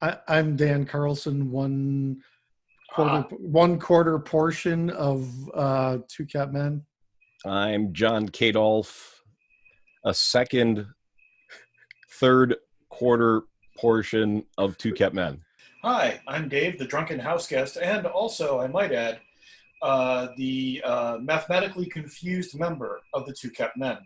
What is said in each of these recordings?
I'm Dan Carlson. Ah, One quarter portion of Two Cat Men. I'm John Kadolf, a second, third quarter portion of Two Kept Men. hi, I'm Dave, the drunken house guest, and also, I might add, the mathematically confused member of the Two Kept Men.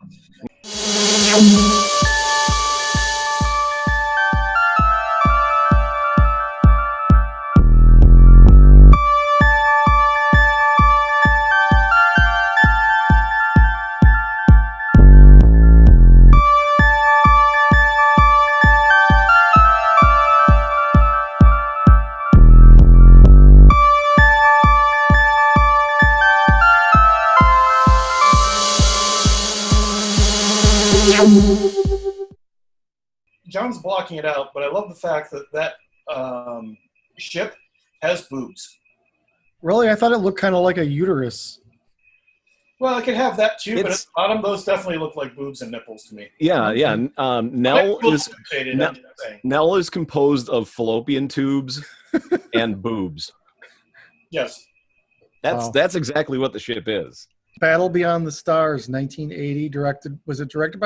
John's blocking it out, but I love the fact that ship has boobs. Really, I thought it looked kind of like a uterus. Well, it could have that too, but at It's- the bottom, those definitely look like boobs and nipples to me. Yeah, Okay. yeah. Nell is Fixated, Nell, I'm just saying. Nell is composed of fallopian tubes and boobs. Yes. That's Wow. that's exactly what the ship is. Battle Beyond the Stars, 1980. It wasn't directed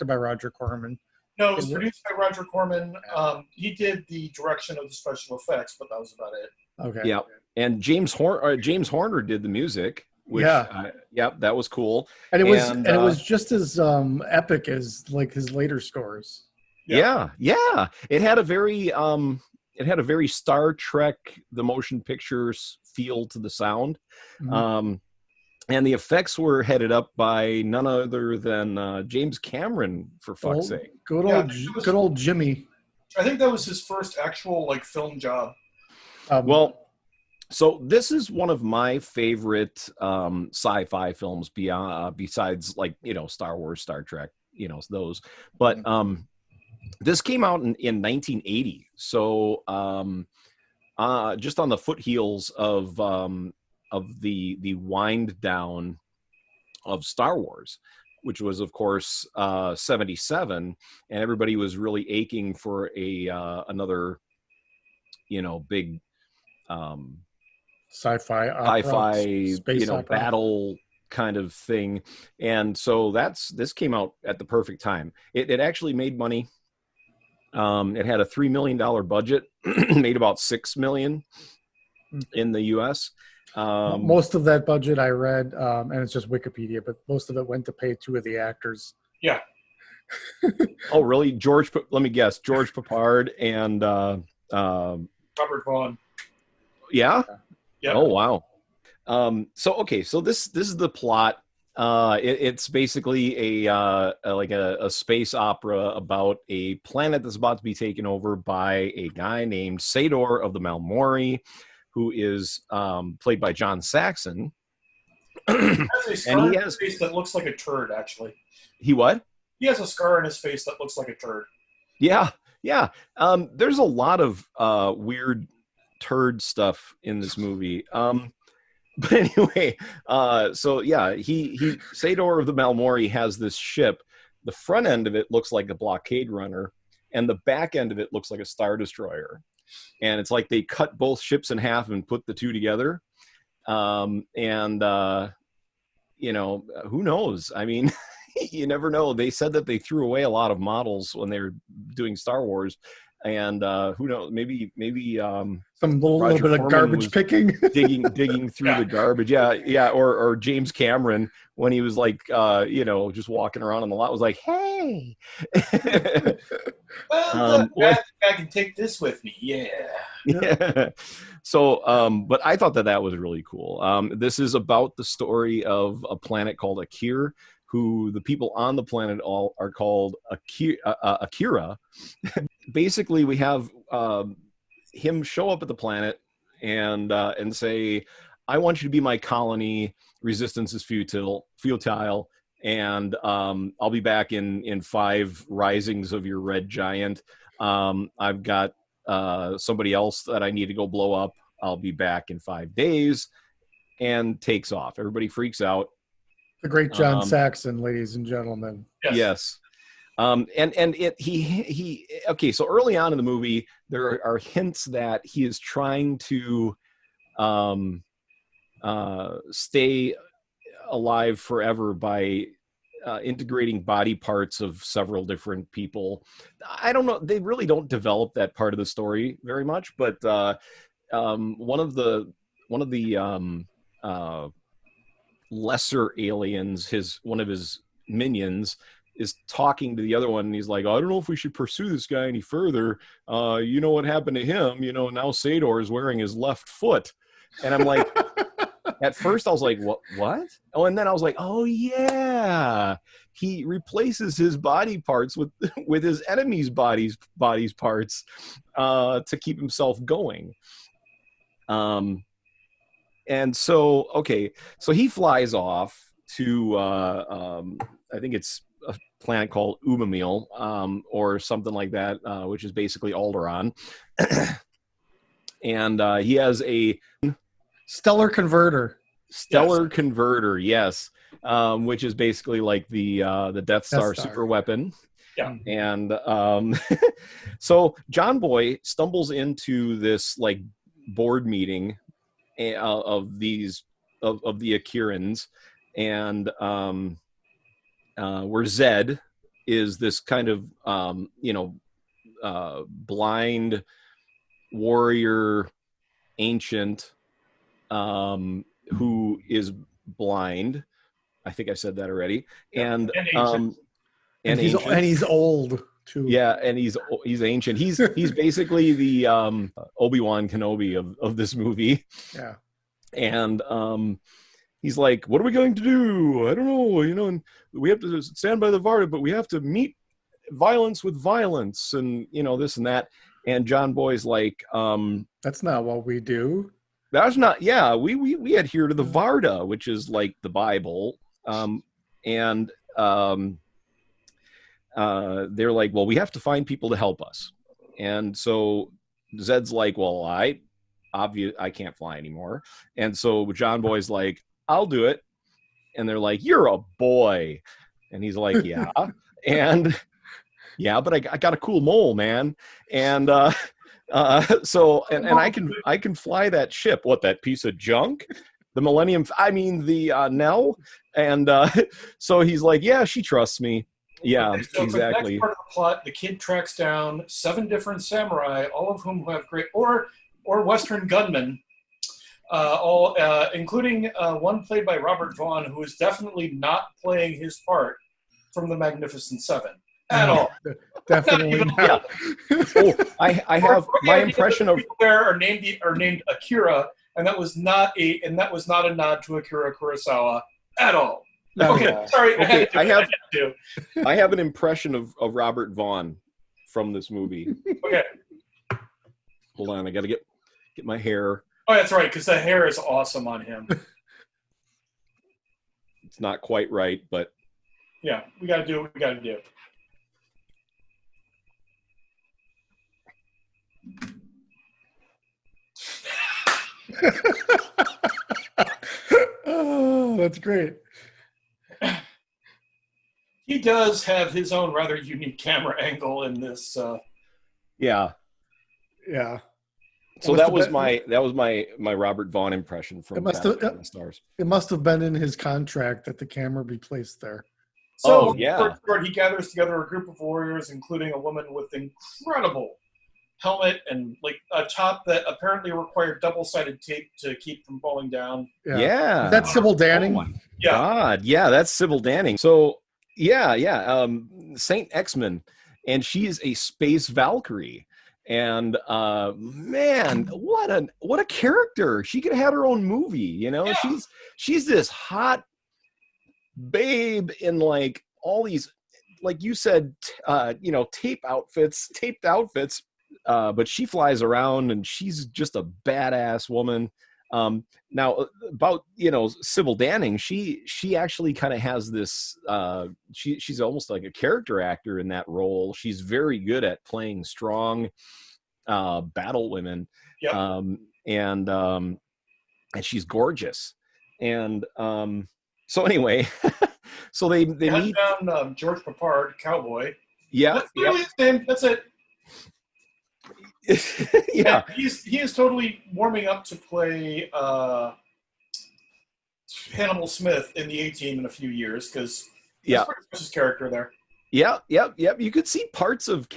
by Roger Corman. No, it was produced by Roger Corman. He did the direction of the special effects, but that was about it. Okay. Yeah, and James Horner did the music. Which, Yeah. yep, that was cool. And it was just as epic as like his later scores. Yeah. It had a very Star Trek the motion pictures feel to the sound. Mhm. And the effects were headed up by none other than James Cameron, for fuck's sake. Good Yeah, old Jimmy. I think that was his first actual film job. Well, so this is one of my favorite sci-fi films besides Star Wars, Star Trek, those. But this came out in 1980, so just on the foothills of the wind down of Star Wars, which was of course 77, and everybody was really aching for another big Sci-fi, opera, space opera. battle kind of thing. And so this came out at the perfect time. It actually made money. It had a $3 million budget, made about $6 million in the US. Most of that budget I read, and it's just Wikipedia, but most of it went to pay two of the actors. Yeah. Oh, really? Let me guess. George Papard and Robert Vaughn. Yeah. Yep. Oh, wow. So this is the plot. It's basically a space opera about a planet that's about to be taken over by a guy named Sador of the Malmori, who is played by John Saxon. He has a scar And in he his has face that looks like a turd, actually. he what? He has a scar in his face that looks like a turd. Yeah. There's a lot of weird turd stuff in this movie. But anyway, so yeah, he Sador of the Malmori has this ship. The front end of it looks like a blockade runner, and the back end of it looks like a star destroyer. And it's like they cut both ships in half and put the two together. Who knows? I mean, you never know. They said that they threw away a lot of models when they were doing Star Wars. And who knows? Maybe some little bit of garbage picking, digging through the garbage. Yeah. Or James Cameron, when he was like, just walking around on the lot, was like, "Hey." Well, I can take this with me. Yeah. So, but I thought that was really cool. This is about the story of a planet called Akir, who the people on the planet all are called Akira. Basically, we have him show up at the planet and say, "I want you to be my colony. Resistance is futile, and I'll be back in 5 risings of your red giant. I've got somebody else that I need to go blow up. I'll be back in 5 days," and takes off. Everybody freaks out. The great John Saxon, ladies and gentlemen. Yes. And he okay. So early on in the movie, there are hints that he is trying to stay alive forever by integrating body parts of several different people. I don't know. They really don't develop that part of the story very much, but one of the lesser aliens, one of his minions, is talking to the other one, and he's like, "Oh, I don't know if we should pursue this guy any further. You know what happened to him? You know, now Sador is wearing his left foot." And I'm like, at first I was like, what? Oh, and then I was like, oh yeah, he replaces his body parts with with his enemy's bodies parts to keep himself going. And so, okay, so he flies off to I think it's a planet called Umamil, or something like that, which is basically Alderaan. And he has a stellar converter. Converter, yes, which is basically like the Death Star super weapon. Yeah. And so John Boy stumbles into this like board meeting of the Akirans, and where Zed is this kind of blind warrior ancient who is blind. I think I said that already. Yeah. And he's old too. Yeah, and he's ancient. He's basically the Obi-Wan Kenobi of this movie. Yeah. And he's like, "What are we going to do? I don't know. You know, and we have to stand by the Varda, but we have to meet violence with violence, and you know, this and that." And John Boy's like, "That's not what we do." That's not. Yeah, we adhere to the Varda, which is like the Bible. And they're like, well, we have to find people to help us. And so Zed's like, well, I can't fly anymore. And so John Boy's like, I'll do it. And they're like, you're a boy. And he's like, yeah. And yeah, but I got a cool mole, man. And so I can fly that ship. What, that piece of junk? The Millennium, the Nell. And so he's like, yeah, she trusts me. Yeah, okay, so exactly. For the next part of the plot, the kid tracks down 7 different samurai, all of whom have great, or Western gunmen, all including one played by Robert Vaughn, who is definitely not playing his part from the Magnificent Seven at all. Definitely not. Oh, I have my impression of people there are named Akira, and that was not a nod to Akira Kurosawa at all. No, okay, yeah. Sorry. Okay, I have an impression of Robert Vaughn from this movie. Okay. Hold on, I gotta get my hair. Oh, that's right, because the hair is awesome on him. It's not quite right, but yeah, we gotta do what we gotta do. Oh, that's great. He does have his own rather unique camera angle in this. Yeah. So that was my Robert Vaughn impression from Stars. It must have been in his contract that the camera be placed there. So, yeah. He gathers together a group of warriors, including a woman with incredible helmet and like a top that apparently required double-sided tape to keep from falling down. Yeah. Is that Sybil Danning? Oh my God. Yeah, that's Sybil Danning. So yeah. Saint X-Men, and she is a space Valkyrie. And man, what a character. She could have had her own movie, you know. Yeah. She's this hot babe in like all these, like you said, taped outfits, but she flies around and she's just a badass woman. Now about Sybil Danning, she actually kind of has this she's almost like a character actor in that role. She's very good at playing strong battle women. Yep. And she's gorgeous. And so anyway, so they meet down George Papard, cowboy. Yeah, That's literally his name. That's it. yeah. And he is totally warming up to play Hannibal Smith in the A-Team in a few years because that's pretty much his character there. Yeah, yep. You could see parts of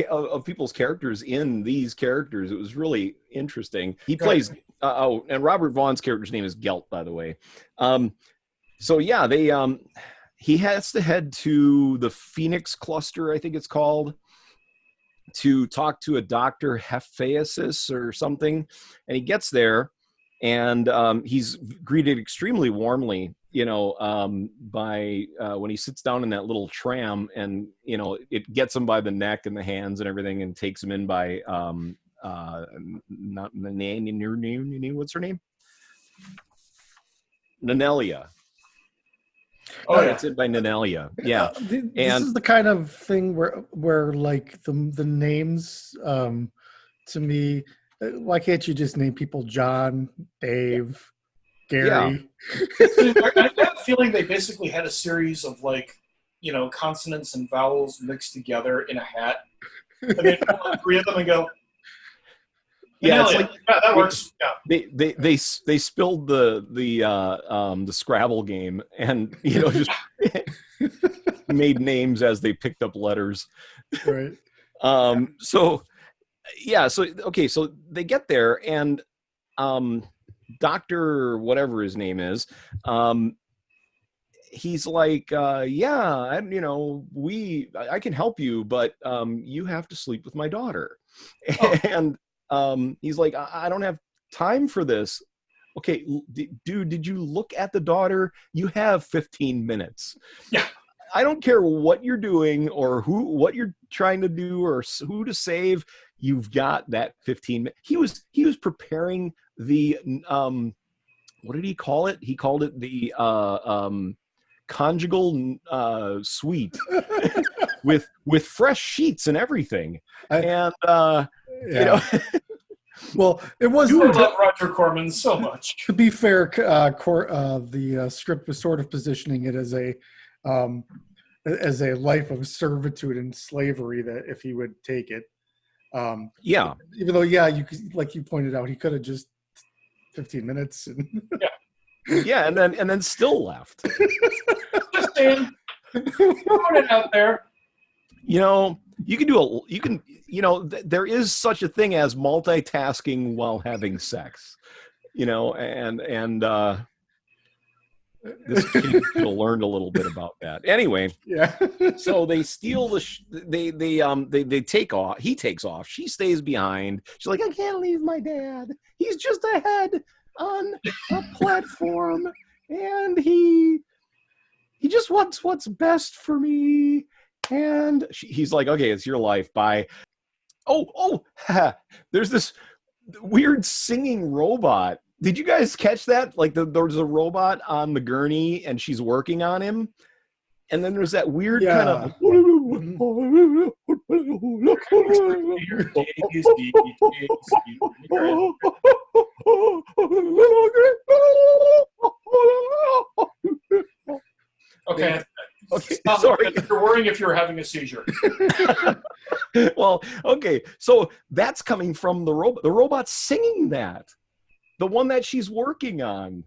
people's characters in these characters. It was really interesting. He plays. And Robert Vaughn's character's name is Gelt, by the way. So yeah, he has to head to the Phoenix Cluster, I think it's called, to talk to a Dr. Hephaestus or something, and he gets there, and he's greeted extremely warmly, by when he sits down in that little tram, and it gets him by the neck and the hands and everything, and takes him in by not the name. What's her name? Nanelia. Oh, yeah. It's in by Nanelia. Yeah. This is the kind of thing where like the names, to me, why can't you just name people John, Dave, Gary? Yeah. I have a feeling they basically had a series of consonants and vowels mixed together in a hat. And they pull out 3 of them and go, yeah, it's like, yeah, that works. Yeah. They spilled the Scrabble game, and just made names as they picked up letters. Right. So they get there, and Dr. whatever his name is, he's like, I can help you, but you have to sleep with my daughter. And he's like, I don't have time for this. Okay, dude, did you look at the daughter? You have 15 minutes. Yeah. I don't care what you're doing or what you're trying to do or who to save. You've got that 15 minutes. He was preparing the what did he call it? He called it the conjugal suite with fresh sheets and everything. Well, it I wasn't. love Roger Corman so much. To be fair, the script was sort of positioning it as a life of servitude and slavery, that if he would take it. Even though, you could, like you pointed out, he could have just 15 minutes. And yeah, and then still left. Just saying, throwing it out there. There is such a thing as multitasking while having sex, and this kid should have learned a little bit about that. Anyway, yeah. So they steal they take off. He takes off. She stays behind. She's like, I can't leave my dad. He's just ahead on a platform, and he just wants what's best for me. And he's like, okay, it's your life. Bye. There's this weird singing robot. Did you guys catch that? Like there's a robot on the gurney, and she's working on him. And then there's that weird kind of. Okay. Okay, sorry. You're worrying if you're having a seizure. Well, okay. So that's coming from the robot. The robot's singing that. The one that she's working on.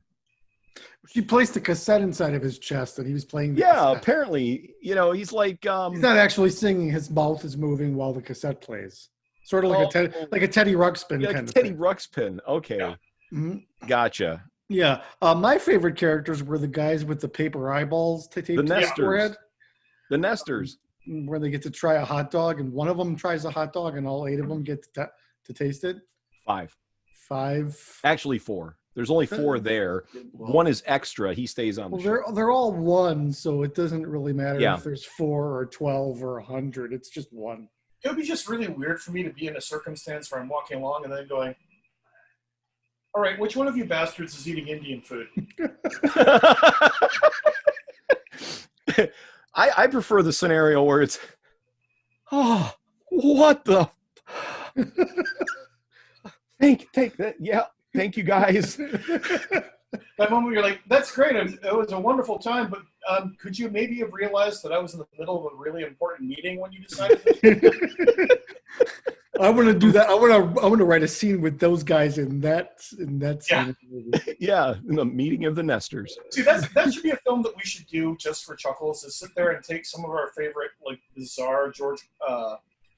She placed a cassette inside of his chest, and he was playing the cassette. Apparently, he's like... he's not actually singing. His mouth is moving while the cassette plays. Sort of like a Teddy Ruxpin kind of Teddy thing. Ruxpin. Okay. Yeah. Mm-hmm. Gotcha. Yeah. My favorite characters were the guys with the paper eyeballs taped to their forehead. The Nesters. Where they get to try a hot dog, and one of them tries a hot dog, and all 8 of them get to taste it. 5. Actually, 4. There's only 4 there. One is extra. He stays on the show. They're all 1, so it doesn't really matter Yeah. if there's 4 or 12 or 100. It's just 1. It would be just really weird for me to be in a circumstance where I'm walking along and then going, all right, which one of you bastards is eating Indian food? I prefer the scenario where it's, oh, what the? Take that. Yeah. Thank you, guys. that moment you're like, that's great. It was a wonderful time, but could you maybe have realized that I was in the middle of a really important meeting when you decided to? I want to do that. I want to write a scene with those guys in that scene. Yeah, in the meeting of the Nesters. See, that should be a film that we should do just for chuckles, is sit there and take some of our favorite, like, bizarre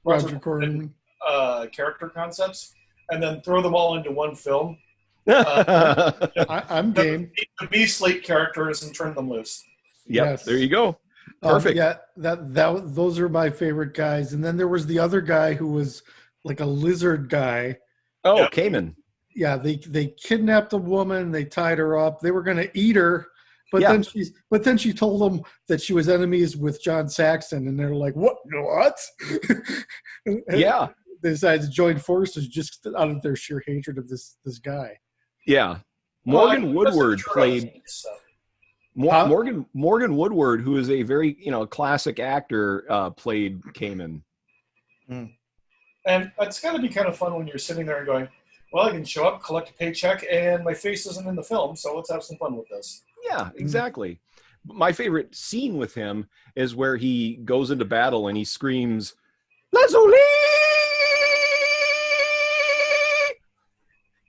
Roger Corman character concepts and then throw them all into one film. I'm game. The B slate characters and turn them loose. Yep, Yes. there you go. Perfect. Yeah, those are my favorite guys. And then there was the other guy who was like a lizard guy. Oh, Yeah. Cayman. Yeah, they kidnapped a woman. They tied her up. They were going to eat her, but Yeah. then she told them that she was enemies with John Saxon, and they're like, "What? Yeah. They decided to join forces just out of their sheer hatred of this guy. Yeah. Morgan Woodward played Morgan Woodward, who is a very classic actor, played Cayman. And it's got to be kind of fun when you're sitting there and going, well, I can show up, collect a paycheck, and my face isn't in the film, so let's have some fun with this. Yeah, exactly. My favorite scene with him is where he goes into battle and he screams, "Lazuli!"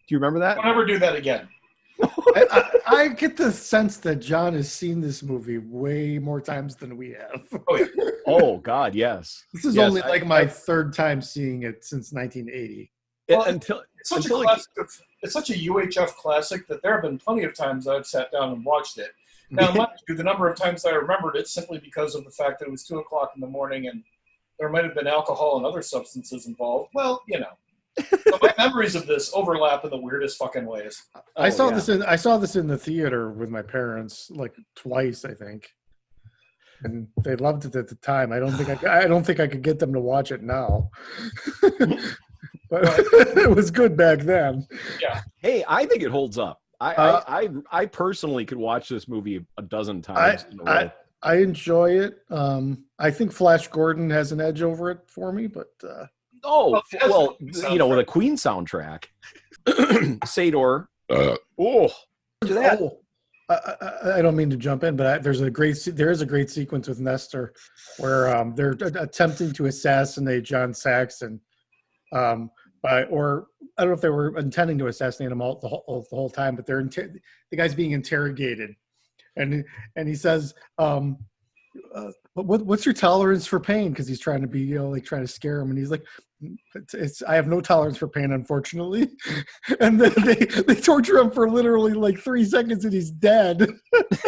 Do you remember that? Don't ever do that again. I get the sense that John has seen this movie way more times than we have. Oh, yeah. Oh, God, yes. This is Yes, only like my third time seeing it since 1980. Well, Until It's such a classic. It's such a UHF classic that there have been plenty of times I've sat down and watched it. Now, mind you, the number of times I remembered it simply because of the fact that it was 2:00 in the morning and there might have been alcohol and other substances involved. Well, So my memories of this overlap in the weirdest fucking ways. I saw this in the theater with my parents like twice, I think, and they loved it at the time. I don't think I could get them to watch it now, but it was good back then. Yeah. Hey, I think it holds up. I personally could watch this movie a dozen times in a row. I enjoy it. I think Flash Gordon has an edge over it for me, but with a Queen soundtrack. Sador. I don't mean to jump in, but there is a great sequence with Nestor where they're attempting to assassinate John Saxon, or I don't know if they were intending to assassinate him the whole time, but the guy's being interrogated, and he says, "What's your tolerance for pain?" Because he's trying to be trying to scare him, and he's like, I have no tolerance for pain, unfortunately. And then they torture him for literally like 3 seconds, and he's dead.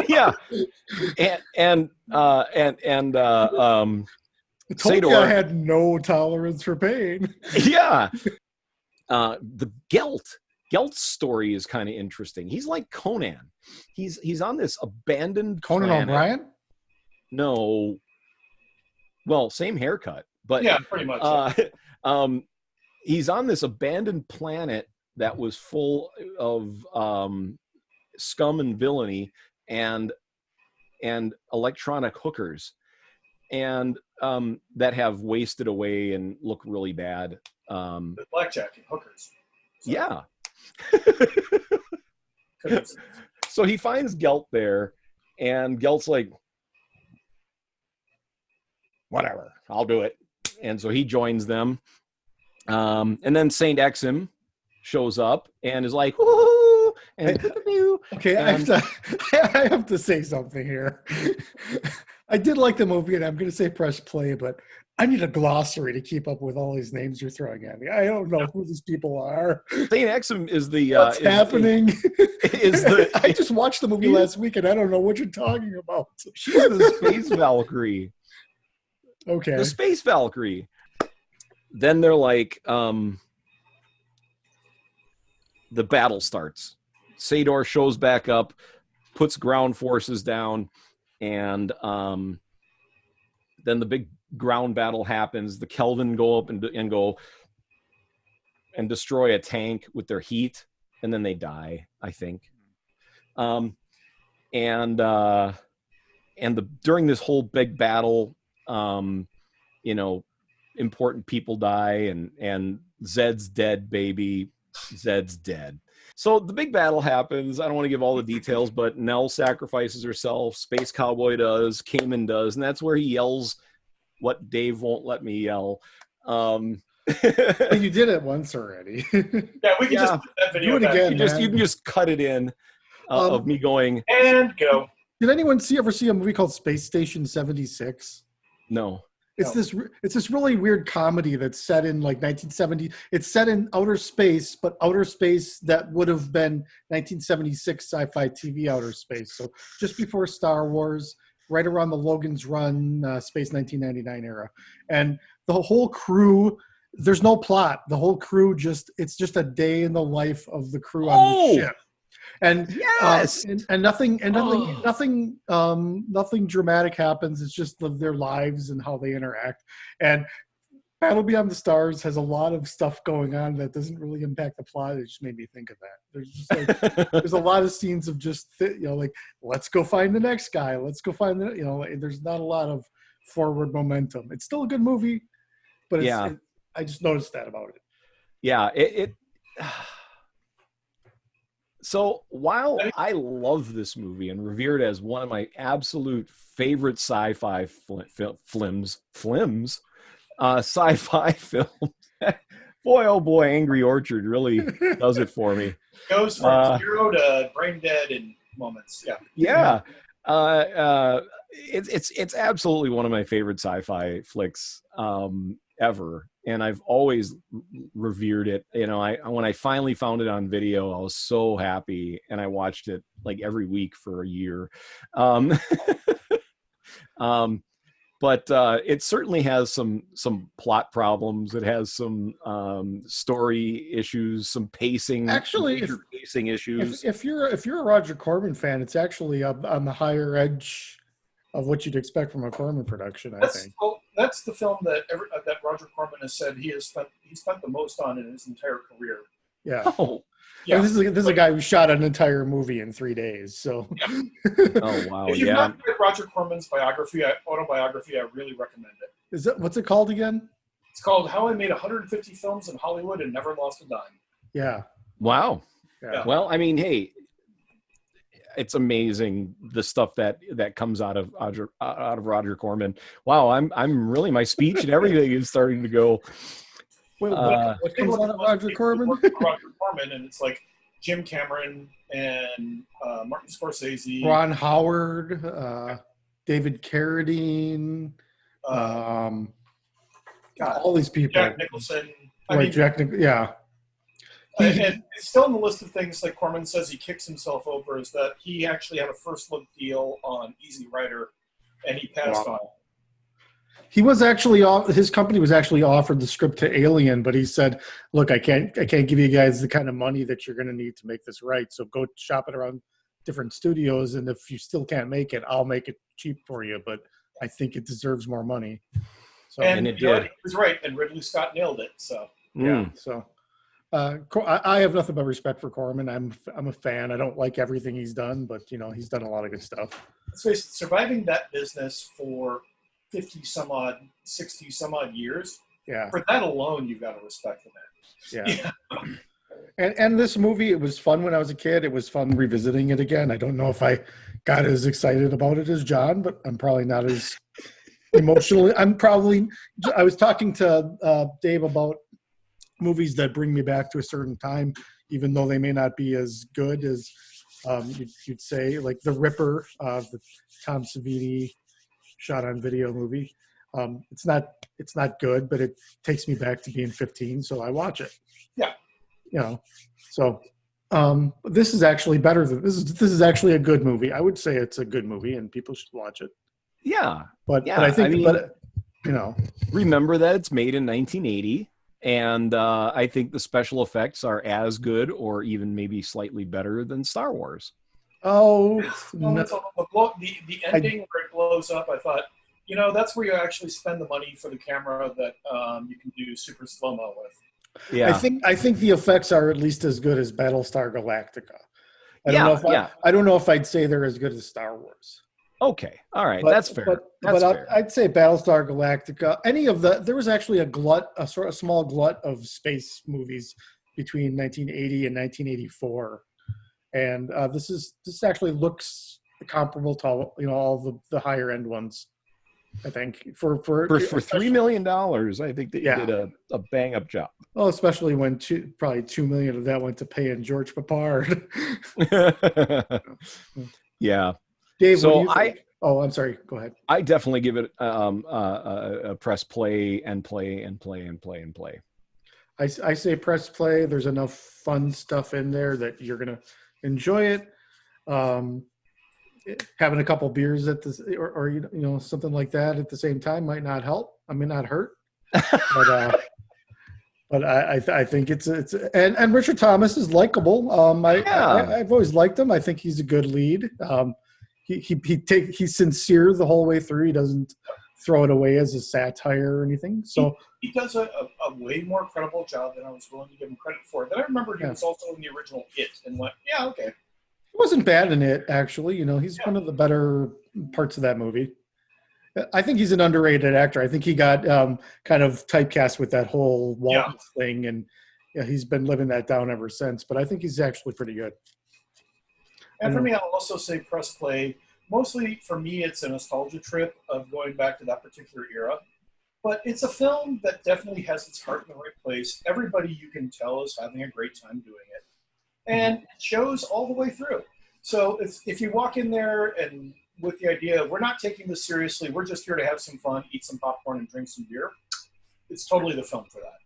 Yeah, and Sador had no tolerance for pain. Yeah, the Gelt's story is kind of interesting. He's like Conan. He's on this abandoned Conan planet. O'Brien. No, well, same haircut, but yeah, pretty much. He's on this abandoned planet that was full of scum and villainy and electronic hookers, and that have wasted away and look really bad. Blackjack and hookers. So. Yeah. So he finds Gelt there, and Gelt's like, whatever, I'll do it. And so he joins them. And then Saint Exum shows up and is like, woo! And okay, I have to say something here. I did like the movie, and I'm going to say press play, but I need a glossary to keep up with all these names you're throwing at me. I don't know who these people are. Saint Exum is the what's happening? I just watched the movie last week, and I don't know what you're talking about. She's the Space Valkyrie. Okay, the Space Valkyrie. Then they're like, the battle starts. Sador shows back up, puts ground forces down, and then the big ground battle happens. The Kelvin go up and go and destroy a tank with their heat, and then they die, I think. And during this whole big battle, important people die, and Zed's dead, baby. Zed's dead. So the big battle happens. I don't want to give all the details, but Nell sacrifices herself. Space Cowboy does. Cayman does, and that's where he yells what Dave won't let me yell. Well, you did it once already. Yeah, we can just put that video do it back. again. You can just cut it in of me going and go. Did anyone ever see a movie called Space Station 76? no. It's this really weird comedy that's set in like 1970. It's set in outer space, but outer space that would have been 1976 sci-fi TV outer space. So just before Star Wars, right around the Logan's Run, Space 1999 era, and the whole crew. There's no plot. The whole crew it's just a day in the life of the crew on the ship. And yes, and nothing dramatic happens. It's just their lives and how they interact. And Battle Beyond the Stars has a lot of stuff going on that doesn't really impact the plot. It just made me think of that. There's just like there's a lot of scenes of just like let's go find the next guy. Let's go find there's not a lot of forward momentum. It's still a good movie, but I just noticed that about it. Yeah, So while I love this movie and revere it as one of my absolute favorite sci-fi sci-fi films, boy, oh boy, Angry Orchard really does it for me. Goes from 0 to brain dead in moments. Yeah. It's absolutely one of my favorite sci-fi flicks ever, and I've always revered it. When I finally found it on video, I was so happy, and I watched it like every week for a year. But it certainly has some plot problems. It has some story issues, some pacing. Actually, pacing issues. If you're a Roger Corman fan, it's actually up on the higher edge of what you'd expect from a Corman production. I think. Well, that's the film that Roger Corman has said he spent the most on in his entire career. Yeah. Oh. Yeah. This is a guy who shot an entire movie in 3 days. So. Yeah. Oh wow! If you've not read Roger Corman's autobiography, I really recommend it. What's it called again? It's called How I Made 150 Films in Hollywood and Never Lost a Dime. Yeah. Wow. Yeah. Well, I mean, hey, it's amazing the stuff that comes out of Roger Corman. Wow, I'm really, my speech and everything is starting to go. Wait, what comes out of Roger Corman? Roger Corman, and it's like Jim Cameron and Martin Scorsese, Ron Howard, David Carradine, all these people. Jack Nicholson. Yeah. And it's still on the list of things like Corman says he kicks himself over is that he actually had a first look deal on Easy Rider, and he passed on it. He was actually his company was actually offered the script to Alien, but he said, "Look, I can't give you guys the kind of money that you're going to need to make this right. So go shop it around different studios, and if you still can't make it, I'll make it cheap for you. But I think it deserves more money." So, and it did. He was right, and Ridley Scott nailed it. So yeah, so. I have nothing but respect for Corman. I'm a fan. I don't like everything he's done, but he's done a lot of good stuff. Let's face it, surviving that business for 50 some odd, 60 some odd years. Yeah. For that alone, you've got to respect the man. Yeah. And this movie, it was fun when I was a kid. It was fun revisiting it again. I don't know if I got as excited about it as John, but I'm probably not as emotionally. I was talking to Dave about movies that bring me back to a certain time, even though they may not be as good as you'd say, like The Ripper, the Tom Savini shot on video movie. It's not good, but it takes me back to being 15, so I watch it. Yeah. So this is actually better than this is actually a good movie. I would say it's a good movie and people should watch it. Yeah. But I think remember that it's made in 1980. And I think the special effects are as good or even maybe slightly better than Star Wars. Oh, no. The ending where it blows up, I thought, that's where you actually spend the money for the camera that you can do super slow-mo with. Yeah, I think the effects are at least as good as Battlestar Galactica. I don't know if I'd say they're as good as Star Wars. Okay, all right, that's fair. I'd say Battlestar Galactica. There was actually a small glut of space movies between 1980 and 1984, and this actually looks comparable to all the higher end ones. I think for $3 million, I think they did a bang up job. Well, especially when probably $2 million of that went to paying George Papard. Yeah. Dave, so what do you think? I'm sorry. Go ahead. I definitely give it a press play and play and play and play and play. I say press play. There's enough fun stuff in there that you're gonna enjoy it. Having a couple beers at this, or something like that at the same time might not help. I mean, not hurt. But I think it's and Richard Thomas is likable. I've always liked him. I think he's a good lead. He's sincere the whole way through. He doesn't throw it away as a satire or anything. So he does a way more credible job than I was willing to give him credit for. But I remember he was also in the original It and went, yeah, okay. He wasn't bad in it, actually. He's one of the better parts of that movie. I think he's an underrated actor. I think he got kind of typecast with that whole Walton thing, and he's been living that down ever since. But I think he's actually pretty good. And for me, I'll also say press play. Mostly for me, it's a nostalgia trip of going back to that particular era. But it's a film that definitely has its heart in the right place. Everybody you can tell is having a great time doing it. And it shows all the way through. So if you walk in there and with the idea, we're not taking this seriously, we're just here to have some fun, eat some popcorn, and drink some beer, it's totally the film for that.